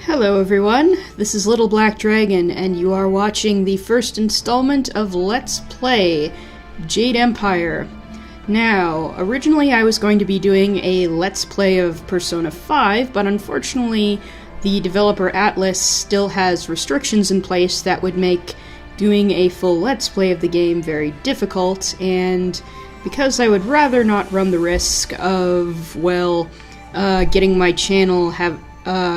Hello everyone, this is Little Black Dragon, and you are watching the first installment of Let's Play Jade Empire. Now, originally I was going to be doing a Let's Play of Persona 5, but unfortunately the developer Atlas still has restrictions in place that would make doing a full Let's Play of the game very difficult, and because I would rather not run the risk of, getting my channel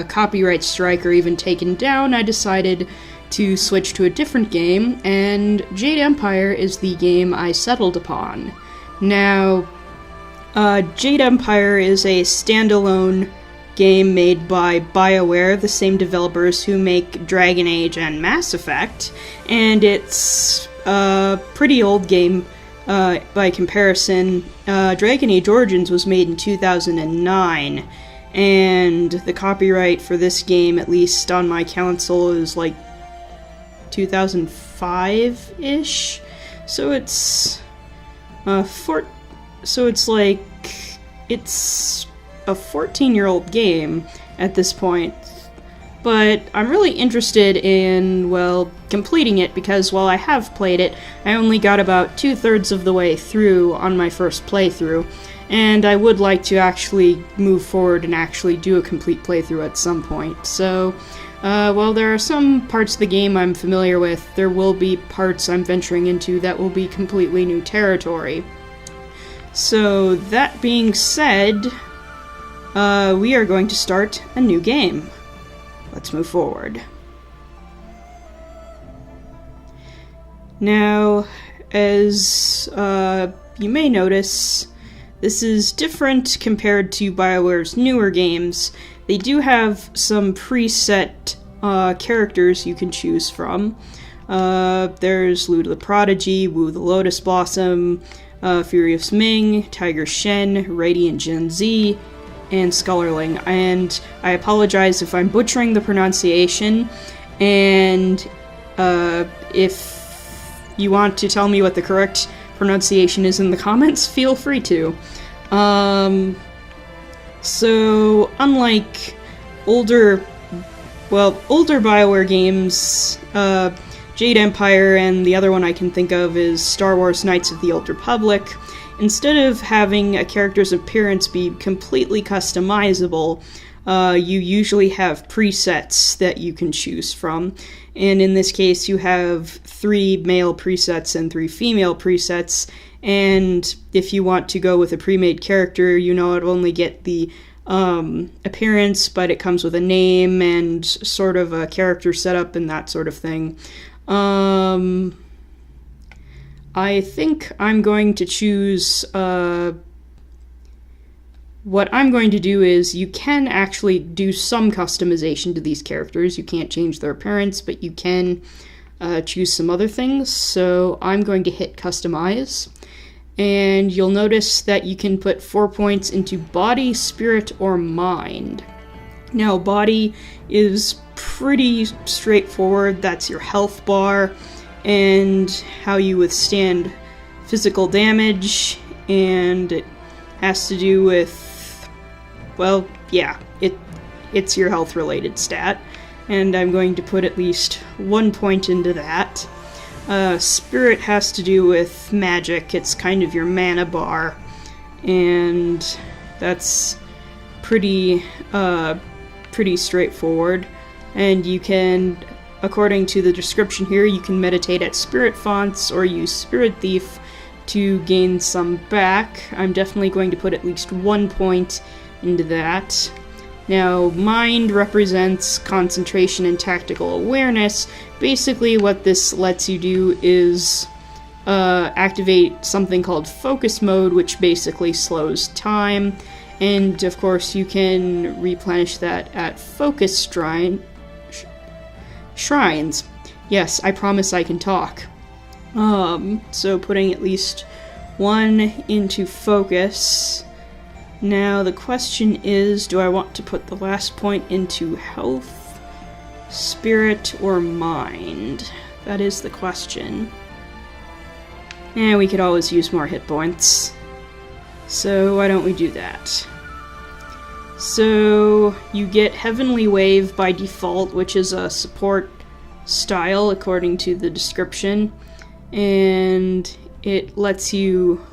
copyright strike or even taken down, I decided to switch to a different game, and Jade Empire is the game I settled upon. Now, Jade Empire is a standalone game made by Bioware, the same developers who make Dragon Age and Mass Effect, and it's a pretty old game by comparison. Dragon Age Origins was made in 2009, and the copyright for this game, at least on my console, is like 2005-ish. So it's it's a 14-year-old game at this point. But I'm really interested in, completing it, because while I have played it, I only got about 2/3 of the way through on my first playthrough, and I would like to actually move forward and actually do a complete playthrough at some point. So, while there are some parts of the game I'm familiar with, there will be parts I'm venturing into that will be completely new territory. So, that being said, we are going to start a new game. Let's move forward. Now, as you may notice, this is different compared to Bioware's newer games. They do have some preset characters you can choose from. There's Luda the Prodigy, Wu the Lotus Blossom, Furious Ming, Tiger Shen, Radiant Gen Z, and Scholarling. And I apologize if I'm butchering the pronunciation, and if you want to tell me what the correct pronunciation is in the comments, feel free to. So, unlike older Bioware games, Jade Empire, and the other one I can think of is Star Wars Knights of the Old Republic, instead of having a character's appearance be completely customizable, you usually have presets that you can choose from. And in this case, you have 3 male presets and 3 female presets. And if you want to go with a pre-made character, you not only get the appearance, but it comes with a name and sort of a character setup and that sort of thing. I think I'm going to choose, what I'm going to do is, you can actually do some customization to these characters. You can't change their appearance, but you can choose some other things. So I'm going to hit Customize, and you'll notice that you can put 4 points into Body, Spirit, or Mind. Now, Body is pretty straightforward. That's your health bar and how you withstand physical damage, and it has to do with, it's your health related stat, and I'm going to put at least 1 point into that. Spirit has to do with magic. It's kind of your mana bar, and that's pretty straightforward. And you can, according to the description here, you can meditate at Spirit Fonts or use Spirit Thief to gain some back. I'm definitely going to put at least 1 point into that. Now, Mind represents concentration and tactical awareness. Basically, what this lets you do is activate something called Focus Mode, which basically slows time. And, of course, you can replenish that at Focus Shrines. Yes, I promise I can talk. So putting at least 1 into Focus. Now the question is, do I want to put the last point into Health, Spirit, or Mind? That is the question. And we could always use more hit points. So why don't we do that? So you get Heavenly Wave by default, which is a support style according to the description, and it lets you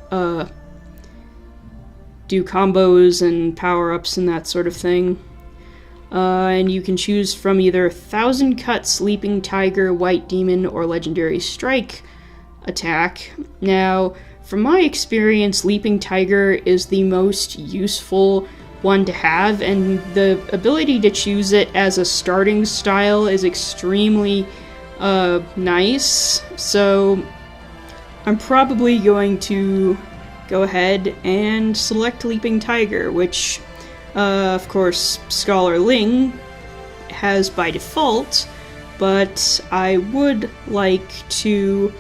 do combos and power-ups and that sort of thing. And you can choose from either Thousand Cut, Sleeping Tiger, White Demon, or Legendary Strike attack. Now, from my experience, Leaping Tiger is the most useful one to have, and the ability to choose it as a starting style is extremely nice. So I'm probably going to go ahead and select Leaping Tiger, which of course Scholar Ling has by default, but I would like to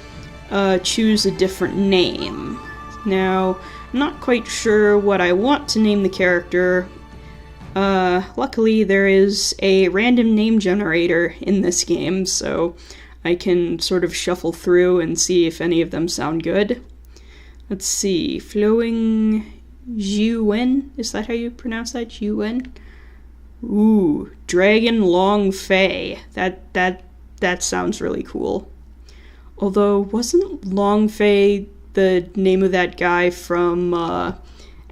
choose a different name. Now, I'm not quite sure what I want to name the character. Luckily, there is a random name generator in this game, so I can sort of shuffle through and see if any of them sound good. Let's see, Flowing Jiwen? Is that how you pronounce that? Jiwen? Ooh, Dragon Li Feng. That sounds really cool. Although, wasn't Long Fei the name of that guy from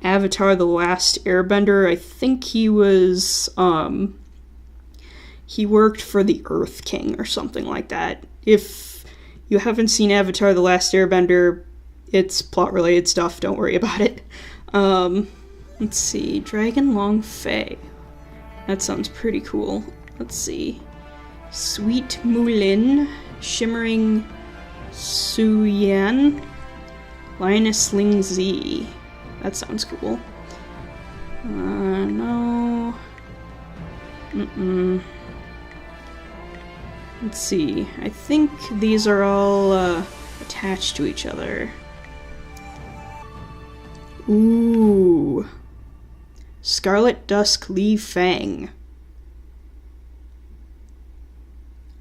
Avatar: The Last Airbender? I think he was, he worked for the Earth King or something like that. If you haven't seen Avatar: The Last Airbender, it's plot-related stuff, don't worry about it. Let's see, Dragon Li Feng. That sounds pretty cool. Let's see. Sweet Mulin, Shimmering Suyan, Linus Ling Z. That sounds cool. No. Let's see. I think these are all attached to each other. Ooh. Scarlet Dusk Li Feng.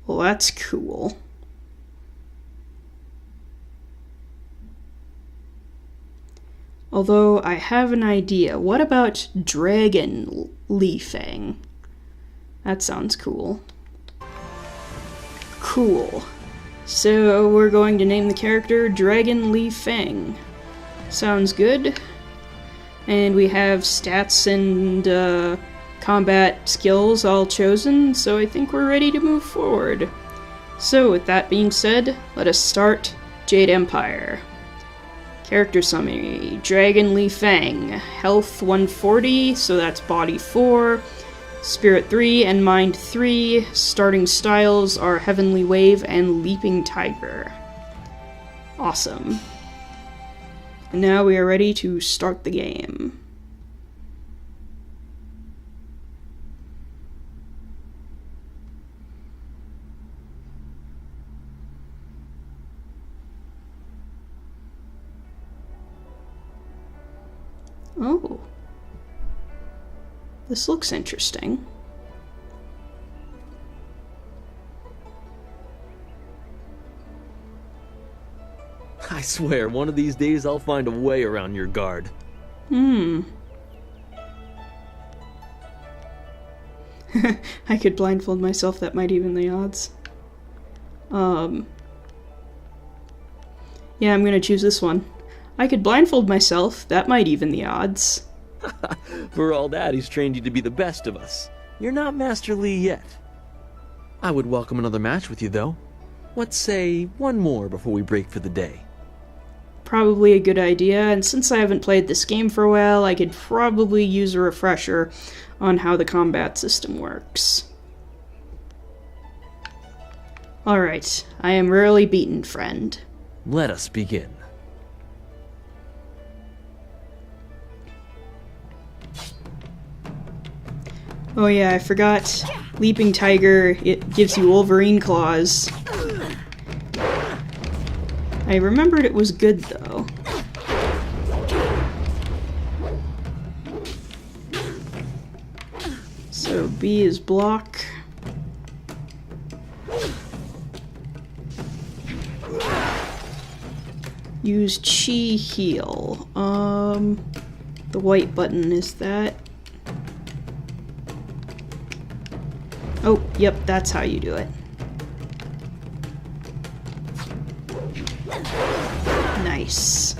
Well, that's cool. Although, I have an idea. What about Dragon Li Feng? That sounds cool. Cool. So, we're going to name the character Dragon Li Feng. Sounds good. And we have stats and combat skills all chosen, so I think we're ready to move forward. So, with that being said, let us start Jade Empire. Character summary: Dragon Li Feng, health 140, so that's body 4, spirit 3, and mind 3. Starting styles are Heavenly Wave and Leaping Tiger. Awesome. And now we are ready to start the game. Oh. This looks interesting. I swear, one of these days I'll find a way around your guard. I could blindfold myself, that might even the odds. Yeah, I'm gonna choose this one. I could blindfold myself, that might even the odds. For all that, he's trained you to be the best of us. You're not Master Li yet. I would welcome another match with you, though. Let's say one more before we break for the day. Probably a good idea, and since I haven't played this game for a while, I could probably use a refresher on how the combat system works. Alright, I am rarely beaten, friend. Let us begin. Oh yeah, I forgot. Leaping Tiger, it gives you Wolverine claws. I remembered it was good, though. So B is block. Use Chi heal. The white button is that. Oh, yep, that's how you do it. Nice.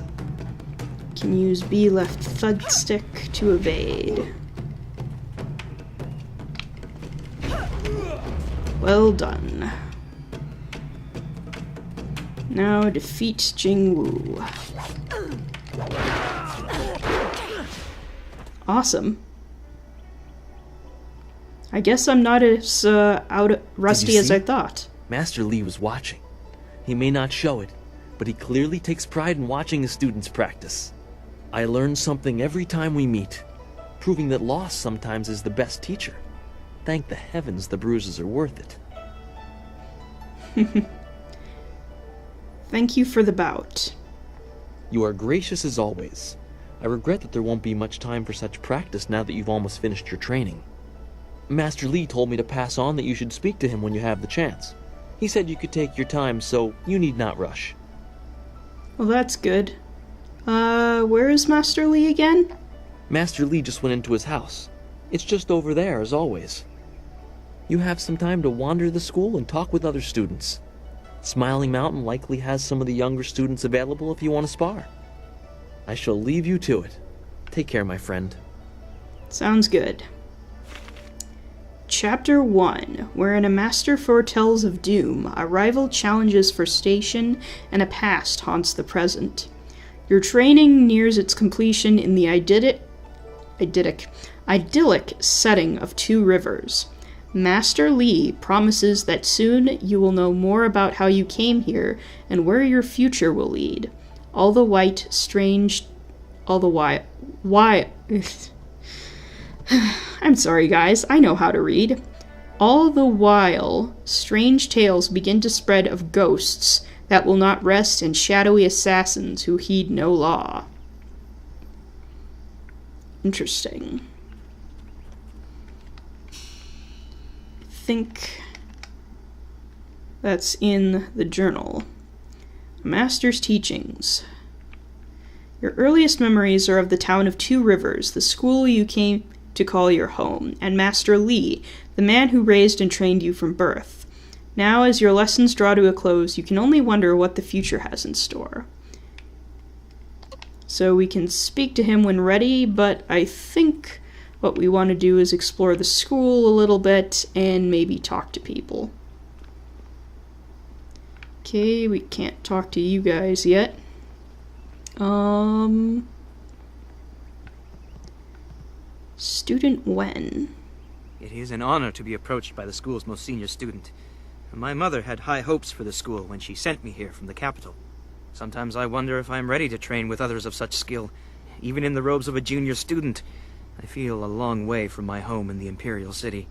Can use B left thud stick to evade. Well done. Now defeat Jingwu. Awesome. I guess I'm not as rusty as I thought. Master Li was watching. He may not show it, but he clearly takes pride in watching his students practice. I learn something every time we meet, proving that loss sometimes is the best teacher. Thank the heavens the bruises are worth it. Thank you for the bout. You are gracious as always. I regret that there won't be much time for such practice now that you've almost finished your training. Master Li told me to pass on that you should speak to him when you have the chance. He said you could take your time, so you need not rush. Well, that's good. Where is Master Li again? Master Li just went into his house. It's just over there, as always. You have some time to wander the school and talk with other students. Smiling Mountain likely has some of the younger students available if you want to spar. I shall leave you to it. Take care, my friend. Sounds good. Chapter 1, wherein a master foretells of doom, a rival challenges for station, and a past haunts the present. Your training nears its completion in the idyllic setting of two rivers. Master Li promises that soon you will know more about how you came here and where your future will lead. All the while, I'm sorry, guys, I know how to read. All the while, strange tales begin to spread of ghosts that will not rest and shadowy assassins who heed no law. Interesting. I think that's in the journal. Master's Teachings. Your earliest memories are of the town of Two Rivers, the school you came to call your home, and Master Li, the man who raised and trained you from birth. Now, as your lessons draw to a close, you can only wonder what the future has in store. So we can speak to him when ready, but I think what we want to do is explore the school a little bit and maybe talk to people. Okay, we can't talk to you guys yet. Student Wen. It is an honor to be approached by the school's most senior student. My mother had high hopes for the school when she sent me here from the capital. Sometimes I wonder if I am ready to train with others of such skill. Even in the robes of a junior student, I feel a long way from my home in the Imperial City.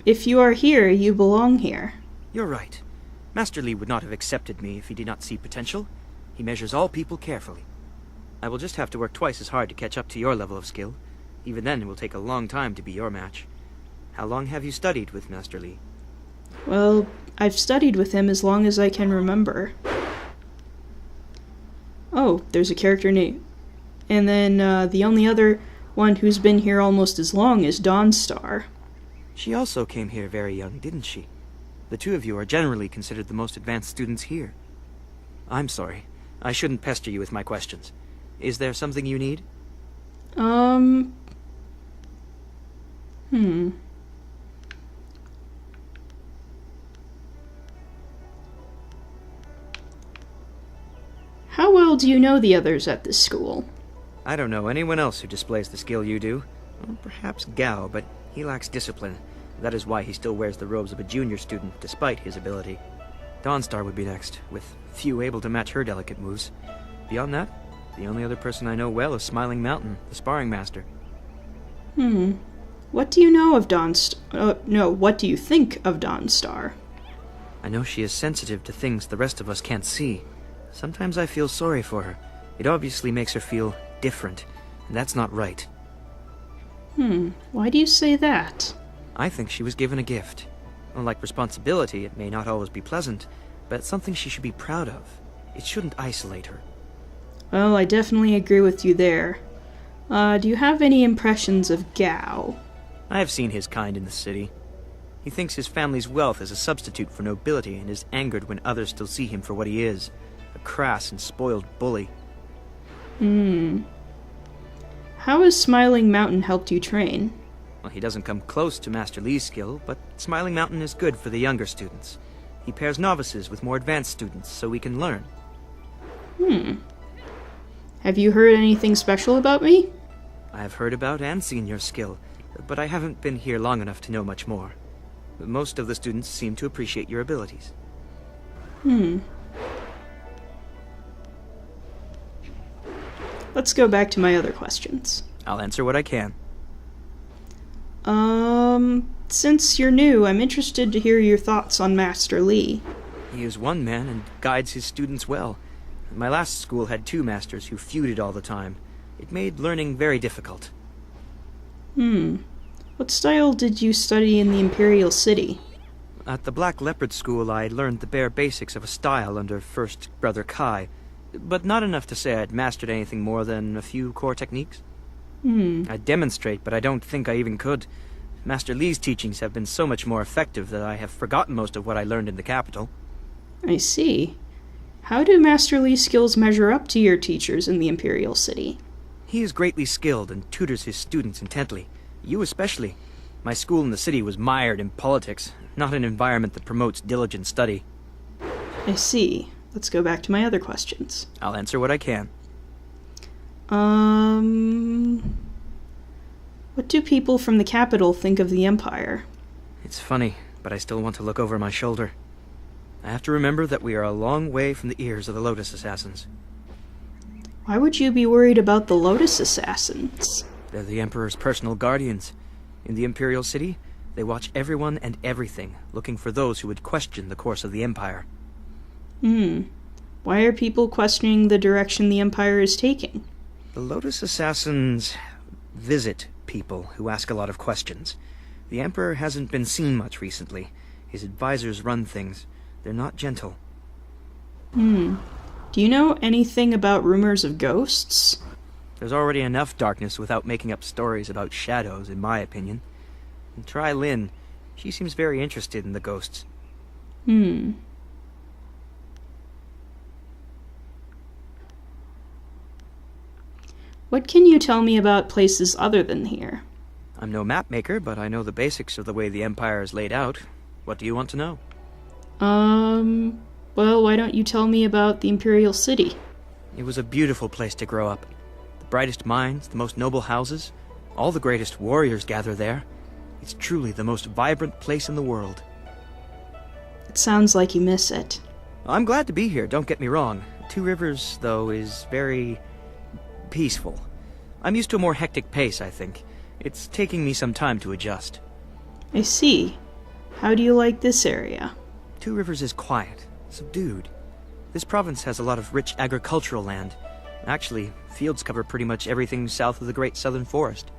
If you are here, you belong here. You're right. Master Li would not have accepted me if he did not see potential. He measures all people carefully. I will just have to work twice as hard to catch up to your level of skill. Even then, it will take a long time to be your match. How long have you studied with Master Li? Well, I've studied with him as long as I can remember. Oh, there's a character name. And then the only other one who's been here almost as long is Dawnstar. She also came here very young, didn't she? The two of you are generally considered the most advanced students here. I'm sorry. I shouldn't pester you with my questions. Is there something you need? How well do you know the others at this school? I don't know anyone else who displays the skill you do. Well, perhaps Gao, but he lacks discipline. That is why he still wears the robes of a junior student, despite his ability. Dawnstar would be next, with few able to match her delicate moves. Beyond that, the only other person I know well is Smiling Mountain, the sparring master. What do you know of what do you think of Dawnstar? I know she is sensitive to things the rest of us can't see. Sometimes I feel sorry for her. It obviously makes her feel different, and that's not right. Why do you say that? I think she was given a gift. Unlike responsibility, it may not always be pleasant, but it's something she should be proud of. It shouldn't isolate her. Well, I definitely agree with you there. Do you have any impressions of Gao? I have seen his kind in the city. He thinks his family's wealth is a substitute for nobility and is angered when others still see him for what he is, a crass and spoiled bully. How has Smiling Mountain helped you train? Well, he doesn't come close to Master Li's skill, but Smiling Mountain is good for the younger students. He pairs novices with more advanced students so we can learn. Have you heard anything special about me? I have heard about and seen your skill, but I haven't been here long enough to know much more. Most of the students seem to appreciate your abilities. Let's go back to my other questions. I'll answer what I can. Since you're new, I'm interested to hear your thoughts on Master Li. He is one man and guides his students well. My last school had 2 masters who feuded all the time. It made learning very difficult. What style did you study in the Imperial City? At the Black Leopard School, I learned the bare basics of a style under First Brother Kai, but not enough to say I'd mastered anything more than a few core techniques. I demonstrate, but I don't think I even could. Master Li's teachings have been so much more effective that I have forgotten most of what I learned in the capital. I see. How do Master Li's skills measure up to your teachers in the Imperial City? He is greatly skilled and tutors his students intently. You especially. My school in the city was mired in politics, not an environment that promotes diligent study. I see. Let's go back to my other questions. I'll answer what I can. What do people from the capital think of the Empire? It's funny, but I still want to look over my shoulder. I have to remember that we are a long way from the ears of the Lotus Assassins. Why would you be worried about the Lotus Assassins? They're the Emperor's personal guardians. In the Imperial City, they watch everyone and everything, looking for those who would question the course of the Empire. Why are people questioning the direction the Empire is taking? The Lotus Assassins visit people who ask a lot of questions. The Emperor hasn't been seen much recently. His advisors run things. They're not gentle. Do you know anything about rumors of ghosts? There's already enough darkness without making up stories about shadows, in my opinion. And try Lynn. She seems very interested in the ghosts. What can you tell me about places other than here? I'm no map maker, but I know the basics of the way the Empire is laid out. What do you want to know? Well, why don't you tell me about the Imperial City? It was a beautiful place to grow up. The brightest minds, the most noble houses, all the greatest warriors gather there. It's truly the most vibrant place in the world. It sounds like you miss it. I'm glad to be here, don't get me wrong. Two Rivers, though, is very peaceful. I'm used to a more hectic pace, I think. It's taking me some time to adjust. I see. How do you like this area? Two Rivers is quiet, subdued. This province has a lot of rich agricultural land. Actually, fields cover pretty much everything south of the Great Southern Forest.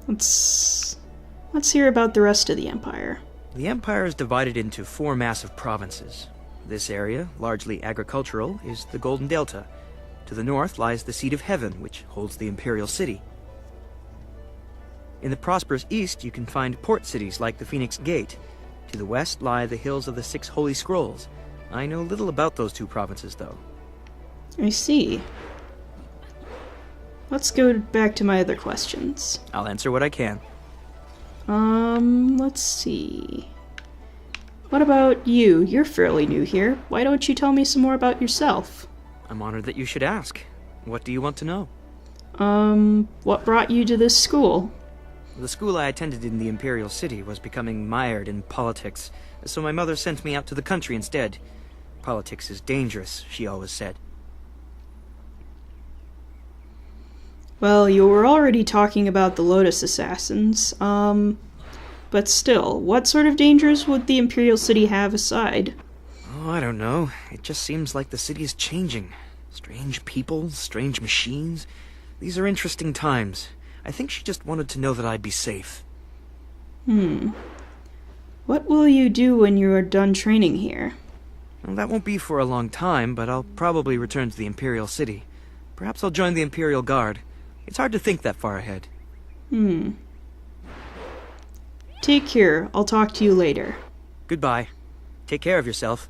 Let's hear about the rest of the Empire. The Empire is divided into 4 massive provinces. This area, largely agricultural, is the Golden Delta. To the north lies the Seat of Heaven, which holds the Imperial City. In the prosperous east, you can find port cities like the Phoenix Gate. To the west lie the hills of the 6 Holy Scrolls. I know little about those 2 provinces, though. I see. Let's go back to my other questions. I'll answer what I can. Let's see. What about you? You're fairly new here. Why don't you tell me some more about yourself? I'm honored that you should ask. What do you want to know? What brought you to this school? The school I attended in the Imperial City was becoming mired in politics, so my mother sent me out to the country instead. Politics is dangerous, she always said. Well, you were already talking about the Lotus Assassins, but still, what sort of dangers would the Imperial City have aside? Oh, I don't know. It just seems like the city is changing. Strange people, strange machines. These are interesting times. I think she just wanted to know that I'd be safe. What will you do when you are done training here? Well, that won't be for a long time, but I'll probably return to the Imperial City. Perhaps I'll join the Imperial Guard. It's hard to think that far ahead. Take care. I'll talk to you later. Goodbye. Take care of yourself.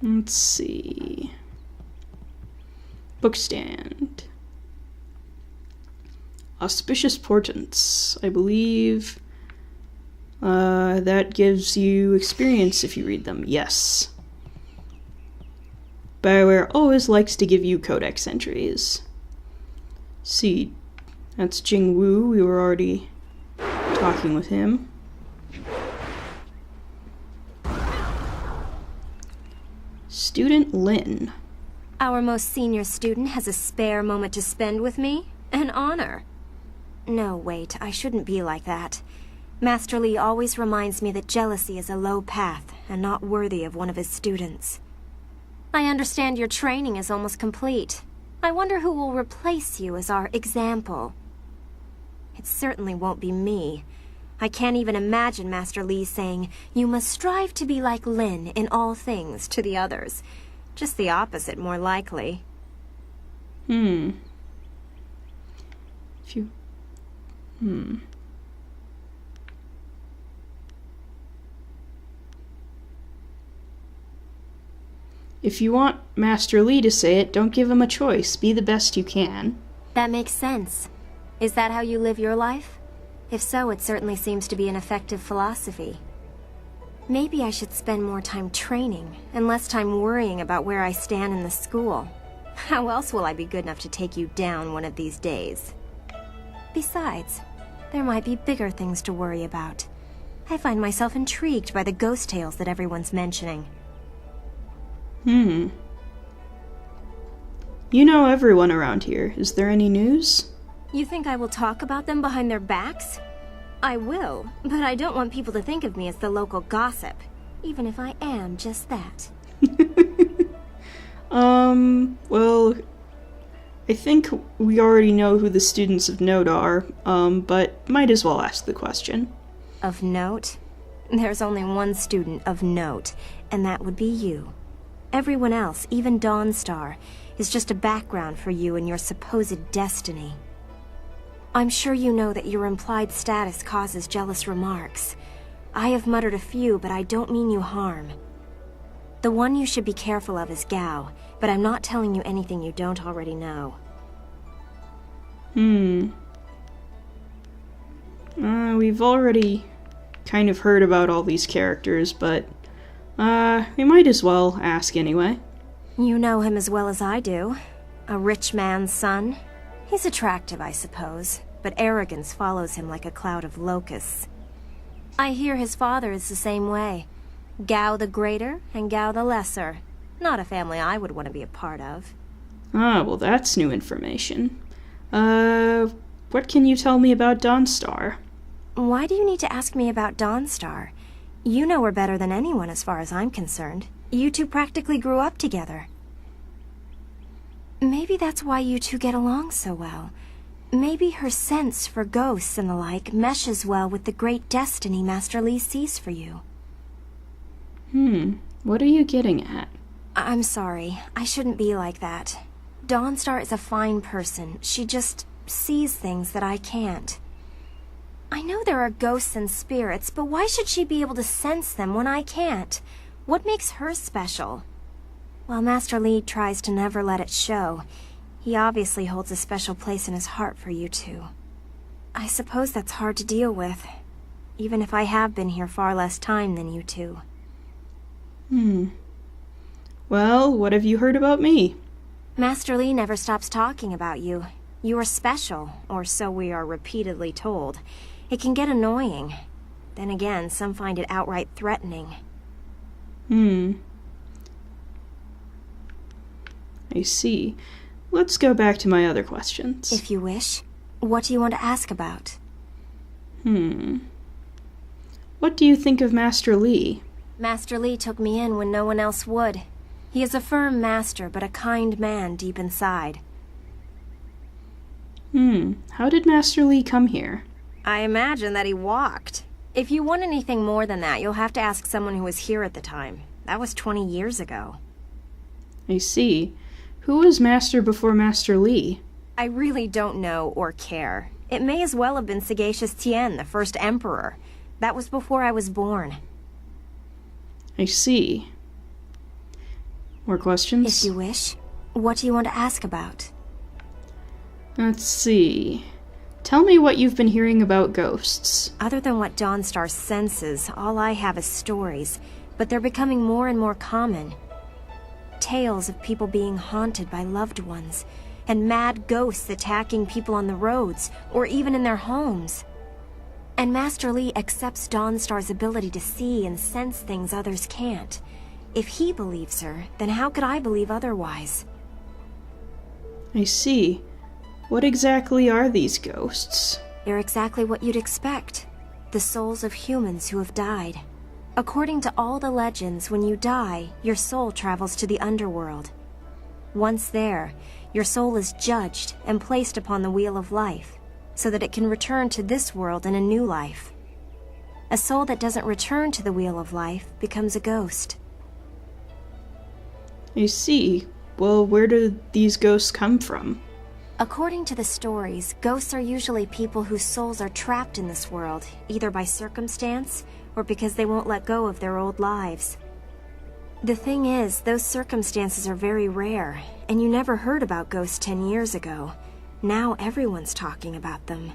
Let's see. Bookstand. Auspicious portents. I believe that gives you experience if you read them. Yes. Bioware always likes to give you codex entries. See, that's Jing Wu. We were already talking with him. Student Lin. Our most senior student has a spare moment to spend with me? An honor. No, wait, I shouldn't be like that. Master Li always reminds me that jealousy is a low path and not worthy of one of his students. I understand your training is almost complete. I wonder who will replace you as our example. It certainly won't be me. I can't even imagine Master Li saying, "You must strive to be like Lin in all things," to the others. Just the opposite, more likely. If you want Master Li to say it, don't give him a choice. Be the best you can. That makes sense. Is that how you live your life? If so, it certainly seems to be an effective philosophy. Maybe I should spend more time training and less time worrying about where I stand in the school. How else will I be good enough to take you down one of these days? Besides, there might be bigger things to worry about. I find myself intrigued by the ghost tales that everyone's mentioning. You know everyone around here. Is there any news? You think I will talk about them behind their backs? I will, but I don't want people to think of me as the local gossip, even if I am just that. Well, I think we already know who the students of note are, but might as well ask the question. Of note? There's only one student of note, and that would be you. Everyone else, even Dawnstar, is just a background for you and your supposed destiny. I'm sure you know that your implied status causes jealous remarks. I have muttered a few, but I don't mean you harm. The one you should be careful of is Gao, but I'm not telling you anything you don't already know. We've already kind of heard about all these characters, but we might as well ask anyway. You know him as well as I do. A rich man's son. He's attractive, I suppose, but arrogance follows him like a cloud of locusts. I hear his father is the same way. Gao the Greater and Gao the Lesser. Not a family I would want to be a part of. Ah, well that's new information. What can you tell me about Dawnstar? Why do you need to ask me about Dawnstar? You know her better than anyone as far as I'm concerned. You two practically grew up together. Maybe that's why you two get along so well. Maybe her sense for ghosts and the like meshes well with the great destiny Master Li sees for you. What are you getting at? I'm sorry. I shouldn't be like that. Dawnstar is a fine person. She just sees things that I can't. I know there are ghosts and spirits, but why should she be able to sense them when I can't? What makes her special? While Master Li tries to never let it show, he obviously holds a special place in his heart for you two. I suppose that's hard to deal with, even if I have been here far less time than you two. Well, what have you heard about me? Master Li never stops talking about you. You are special, or so we are repeatedly told. It can get annoying. Then again, some find it outright threatening. I see. Let's go back to my other questions. If you wish. What do you want to ask about? What do you think of Master Li? Master Li took me in when no one else would. He is a firm master, but a kind man deep inside. How did Master Li come here? I imagine that he walked. If you want anything more than that, you'll have to ask someone who was here at the time. That was 20 years ago. I see. Who was Master before Master Li? I really don't know or care. It may as well have been Sagacious Tien, the first emperor. That was before I was born. I see. More questions? If you wish. What do you want to ask about? Let's see. Tell me what you've been hearing about ghosts. Other than what Dawnstar senses, all I have is stories, but they're becoming more and more common. Tales of people being haunted by loved ones, and mad ghosts attacking people on the roads, or even in their homes. And Master Li accepts Dawnstar's ability to see and sense things others can't. If he believes her, then how could I believe otherwise? I see. What exactly are these ghosts? They're exactly what you'd expect. The souls of humans who have died. According to all the legends, when you die, your soul travels to the underworld. Once there, your soul is judged and placed upon the Wheel of Life, so that it can return to this world in a new life. A soul that doesn't return to the Wheel of Life becomes a ghost. I see. Well, where do these ghosts come from? According to the stories, ghosts are usually people whose souls are trapped in this world, either by circumstance or because they won't let go of their old lives. The thing is, those circumstances are very rare, and you never heard about ghosts 10 years ago. Now everyone's talking about them.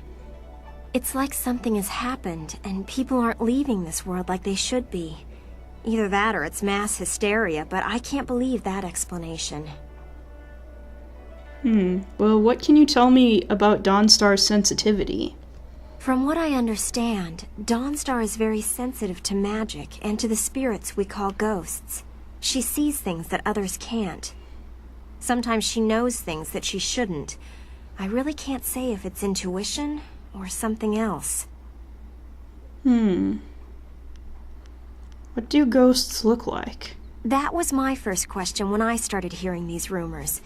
It's like something has happened, and people aren't leaving this world like they should be. Either that or it's mass hysteria, but I can't believe that explanation. Well, what can you tell me about Dawnstar's sensitivity? From what I understand, Dawnstar is very sensitive to magic and to the spirits we call ghosts. She sees things that others can't. Sometimes she knows things that she shouldn't. I really can't say if it's intuition or something else. What do ghosts look like? That was my first question when I started hearing these rumors.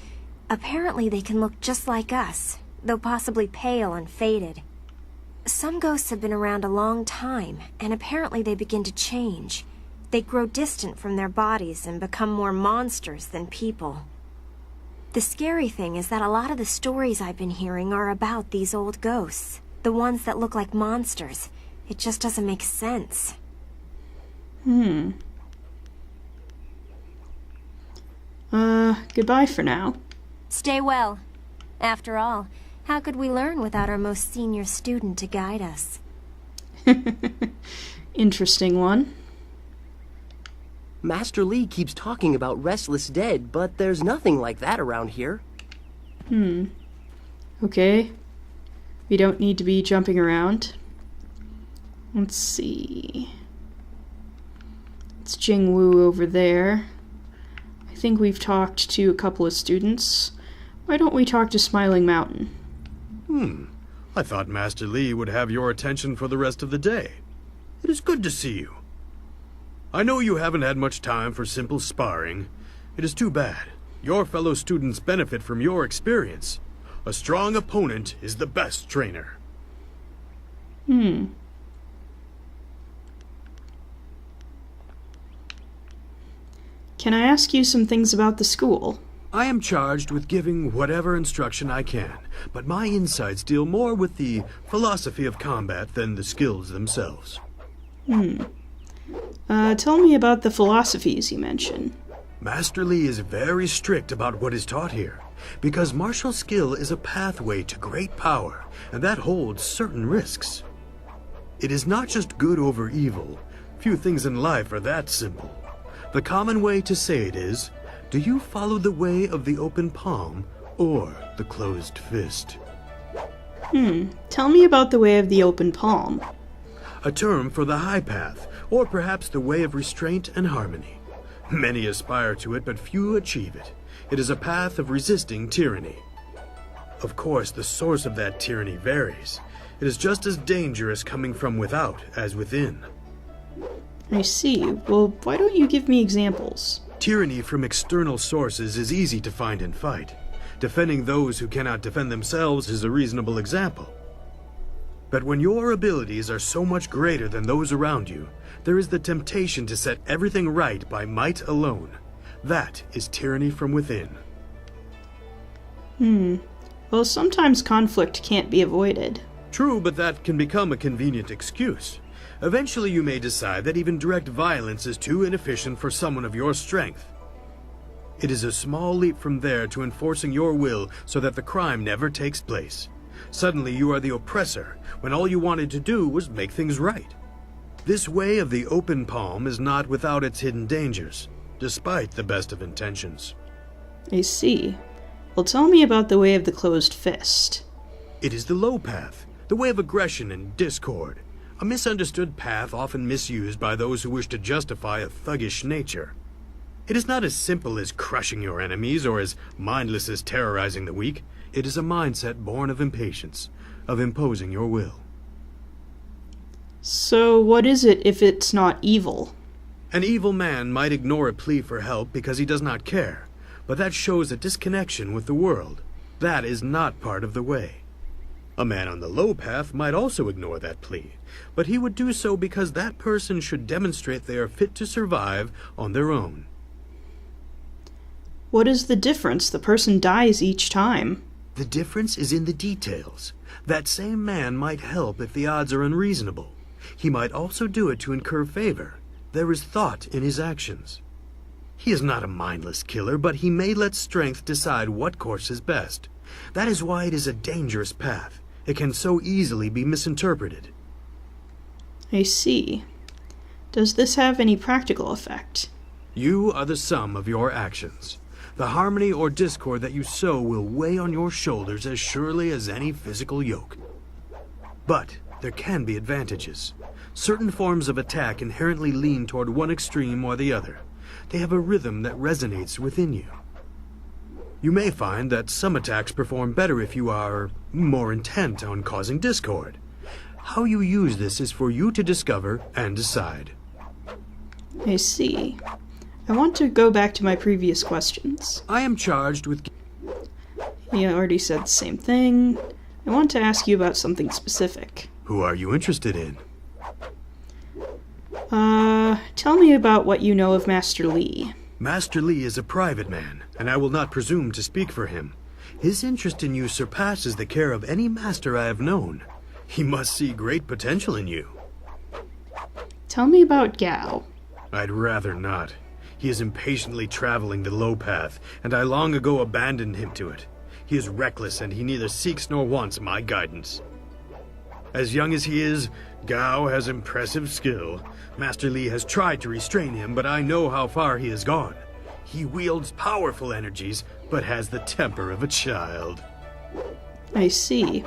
Apparently they can look just like us, though possibly pale and faded. Some ghosts have been around a long time, and apparently they begin to change. They grow distant from their bodies and become more monsters than people. The scary thing is that a lot of the stories I've been hearing are about these old ghosts, the ones that look like monsters. It just doesn't make sense. Goodbye for now. Stay well. After all, how could we learn without our most senior student to guide us? Interesting one. Master Li keeps talking about restless dead, but there's nothing like that around here. Okay. We don't need to be jumping around. Let's see. It's Jingwu over there. I think we've talked to a couple of students. Why don't we talk to Smiling Mountain? I thought Master Li would have your attention for the rest of the day. It is good to see you. I know you haven't had much time for simple sparring. It is too bad. Your fellow students benefit from your experience. A strong opponent is the best trainer. Can I ask you some things about the school? I am charged with giving whatever instruction I can, but my insights deal more with the philosophy of combat than the skills themselves. Tell me about the philosophies you mention. Master Li is very strict about what is taught here, because martial skill is a pathway to great power, and that holds certain risks. It is not just good over evil. Few things in life are that simple. The common way to say it is, do you follow the way of the open palm or the closed fist? Tell me about the way of the open palm. A term for the high path, or perhaps the way of restraint and harmony. Many aspire to it, but few achieve it. It is a path of resisting tyranny. Of course, the source of that tyranny varies. It is just as dangerous coming from without as within. I see. Well, why don't you give me examples? Tyranny from external sources is easy to find and fight. Defending those who cannot defend themselves is a reasonable example. But when your abilities are so much greater than those around you, there is the temptation to set everything right by might alone. That is tyranny from within. Well, sometimes conflict can't be avoided. True, but that can become a convenient excuse. Eventually you may decide that even direct violence is too inefficient for someone of your strength. It is a small leap from there to enforcing your will so that the crime never takes place. Suddenly you are the oppressor, when all you wanted to do was make things right. This way of the open palm is not without its hidden dangers, despite the best of intentions. I see. Well, tell me about the way of the closed fist. It is the low path, the way of aggression and discord. A misunderstood path often misused by those who wish to justify a thuggish nature. It is not as simple as crushing your enemies or as mindless as terrorizing the weak. It is a mindset born of impatience, of imposing your will. So what is it if it's not evil? An evil man might ignore a plea for help because he does not care, but that shows a disconnection with the world. That is not part of the way. A man on the low path might also ignore that plea, but he would do so because that person should demonstrate they are fit to survive on their own. What is the difference? The person dies each time. The difference is in the details. That same man might help if the odds are unreasonable. He might also do it to incur favor. There is thought in his actions. He is not a mindless killer, but he may let strength decide what course is best. That is why it is a dangerous path. It can so easily be misinterpreted. I see. Does this have any practical effect? You are the sum of your actions. The harmony or discord that you sow will weigh on your shoulders as surely as any physical yoke. But there can be advantages. Certain forms of attack inherently lean toward one extreme or the other. They have a rhythm that resonates within you. You may find that some attacks perform better if you are more intent on causing discord. How you use this is for you to discover and decide. I see. I want to go back to my previous questions. I am charged with... You already said the same thing. I want to ask you about something specific. Who are you interested in? Tell me about what you know of Master Li. Master Li is a private man, and I will not presume to speak for him. His interest in you surpasses the care of any master I have known. He must see great potential in you. Tell me about Gao. I'd rather not. He is impatiently traveling the low path, and I long ago abandoned him to it. He is reckless, and he neither seeks nor wants my guidance. As young as he is, Gao has impressive skill. Master Li has tried to restrain him, but I know how far he has gone. He wields powerful energies, but has the temper of a child. I see.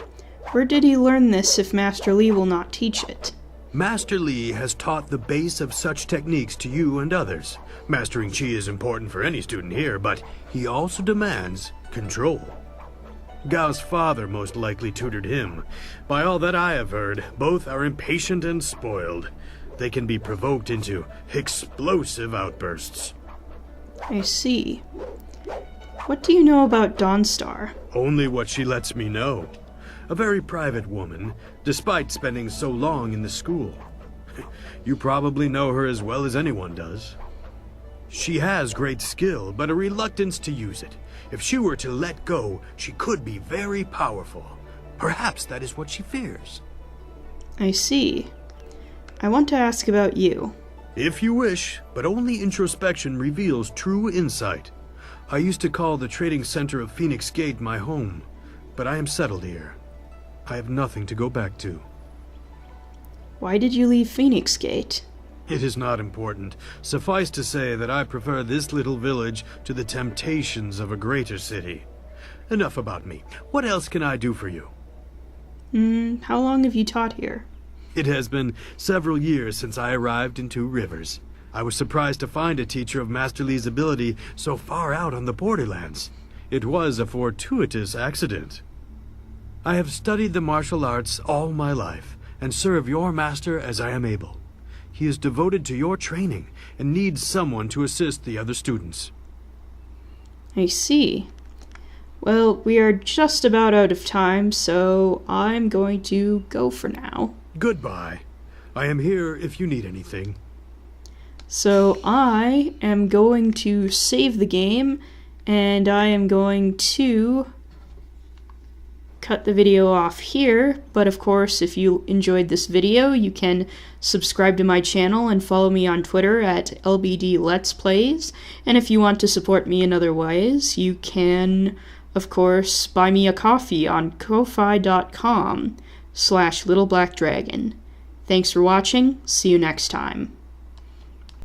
Where did he learn this if Master Li will not teach it? Master Li has taught the base of such techniques to you and others. Mastering Qi is important for any student here, but he also demands control. Gao's father most likely tutored him. By all that I have heard, both are impatient and spoiled. They can be provoked into explosive outbursts. I see. What do you know about Dawnstar? Only what she lets me know. A very private woman, despite spending so long in the school. You probably know her as well as anyone does. She has great skill, but a reluctance to use it. If she were to let go, she could be very powerful. Perhaps that is what she fears. I see. I want to ask about you. If you wish, but only introspection reveals true insight. I used to call the trading center of Phoenix Gate my home, but I am settled here. I have nothing to go back to. Why did you leave Phoenix Gate? It is not important. Suffice to say that I prefer this little village to the temptations of a greater city. Enough about me. What else can I do for you? How long have you taught here? It has been several years since I arrived in Two Rivers. I was surprised to find a teacher of Master Li's ability so far out on the borderlands. It was a fortuitous accident. I have studied the martial arts all my life, and serve your master as I am able. He is devoted to your training, and needs someone to assist the other students. I see. Well, we are just about out of time, so I'm going to go for now. Goodbye. I am here if you need anything. So I am going to save the game, and I am going to cut the video off here, but of course if you enjoyed this video you can subscribe to my channel and follow me on Twitter at LBD Let's Plays, and if you want to support me in other ways you can of course buy me a coffee on ko-fi.com/littleblackdragon. Thanks for watching, see you next time.